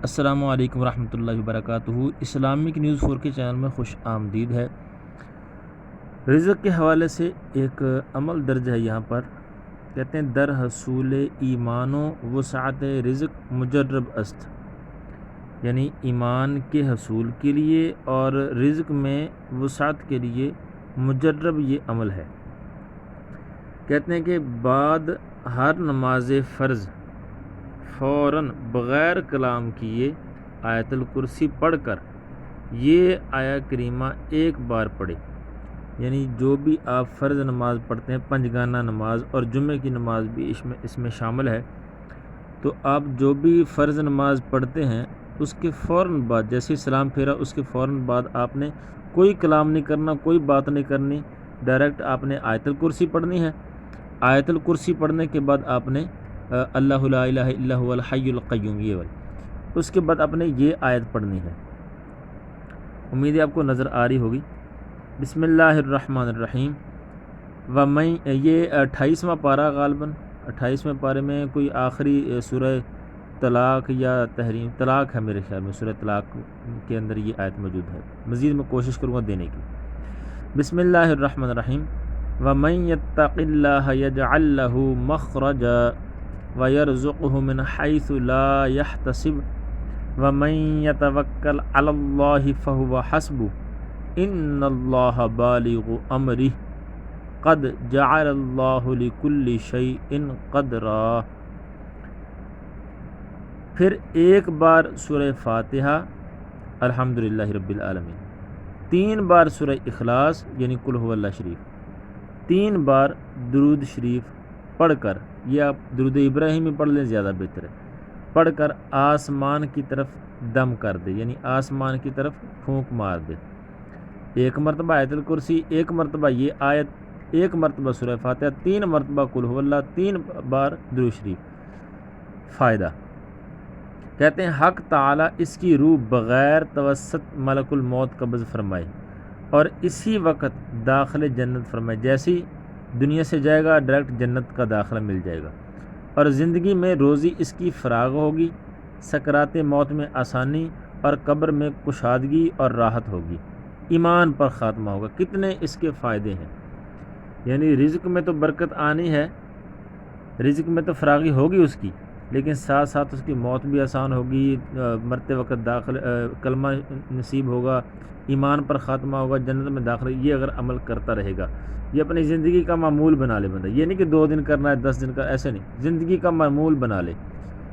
السلام علیکم ورحمۃ اللہ وبرکاتہ۔ اسلامک نیوز 4 کے چینل میں خوش آمدید ہے۔ رزق کے حوالے سے ایک عمل درج ہے یہاں پر، کہتے ہیں در حصول ایمان و وسعت رزق مجرب است، یعنی ایمان کے حصول کے لیے اور رزق میں وسعت کے لیے مجرب یہ عمل ہے۔ کہتے ہیں کہ بعد ہر نماز فرض فوراً بغیر کلام کیے آیت الکرسی پڑھ کر یہ آیہ کریمہ ایک بار پڑھے، یعنی جو بھی آپ فرض نماز پڑھتے ہیں، پنجگانہ نماز اور جمعے کی نماز بھی اس میں شامل ہے، تو آپ جو بھی فرض نماز پڑھتے ہیں اس کے فوراً بعد جیسے سلام پھیرا اس کے فوراً بعد آپ نے کوئی کلام نہیں کرنا، کوئی بات نہیں کرنی، ڈائریکٹ آپ نے آیت الکرسی پڑھنی ہے۔ آیت الکرسی پڑھنے کے بعد آپ نے اللہ لا الہ الا هو الحی القیوم یہ والی، اس کے بعد آپ نے یہ آیت پڑھنی ہے۔ امید ہے آپ کو نظر آ رہی ہوگی۔ بسم اللہ الرحمن الرحیم۔ ومن، یہ 28واں پارہ، غالباً 28ویں پارے میں کوئی آخری سورہ طلاق یا تحریم طلاق ہے میرے خیال میں، سورہ طلاق کے اندر یہ آیت موجود ہے، مزید میں کوشش کروں گا دینے کی۔ بسم اللہ الرحمن الرحیم۔ ومن یتق اللہ یجعل لہ مخرجا وَيَرْزُقْهُ مِنْ حَيْثُ لَا يَحْتَسِبُ وَمَنْ يَتَوَكَّلْ عَلَى اللَّهِ فَهُوَ حَسْبُهُ إِنَّ اللَّهَ بَالِغُ أَمْرِهِ قَدْ جَعَلَ اللَّهُ لِكُلِّ شَيْءٍ قَدْرًا۔ پھر ایک بار سورہ فاتحہ الحمدللہ رب العالمین، 3 بار سورہ اخلاص یعنی قل هو اللہ شریف، 3 بار درود شریف پڑھ کر، یہ آپ درود ابراہیمی پڑھ لیں زیادہ بہتر ہے، پڑھ کر آسمان کی طرف دم کر دے، یعنی آسمان کی طرف پھونک مار دے۔ 1 مرتبہ آیت الکرسی، 1 مرتبہ یہ آیت، 1 مرتبہ سورہ فاتحہ، 3 مرتبہ قل هو اللہ، 3 بار درود شریف۔ فائدہ، کہتے ہیں حق تعالی اس کی روح بغیر توسط ملک الموت قبض فرمائے اور اسی وقت داخل جنت فرمائے، جیسی دنیا سے جائے گا ڈائریکٹ جنت کا داخلہ مل جائے گا، اور زندگی میں روزی اس کی فراغ ہوگی، سکرات موت میں آسانی اور قبر میں کشادگی اور راحت ہوگی، ایمان پر خاتمہ ہوگا۔ کتنے اس کے فائدے ہیں، یعنی رزق میں تو برکت آنی ہے، رزق میں تو فراغی ہوگی اس کی، لیکن ساتھ ساتھ اس کی موت بھی آسان ہوگی، مرتے وقت کلمہ نصیب ہوگا، ایمان پر خاتمہ ہوگا، جنت میں داخل۔ یہ اگر عمل کرتا رہے گا، یہ اپنی زندگی کا معمول بنا لے بندہ، یہ نہیں کہ 2 دن کرنا ہے 10 دن کا، ایسے نہیں، زندگی کا معمول بنا لے،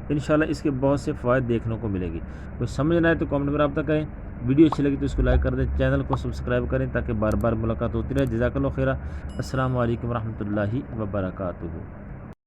انشاءاللہ اس کے بہت سے فوائد دیکھنے کو ملے گی۔ کوئی سمجھ نہ آئے تو کامنٹ میں رابطہ کریں، ویڈیو اچھی لگی تو اس کو لائک کر دیں، چینل کو سبسکرائب کریں تاکہ بار بار ملاقات ہوتی رہے۔ جزاک اللہ خیرہ۔ السلام علیکم ورحمۃ اللہ وبرکاتہ۔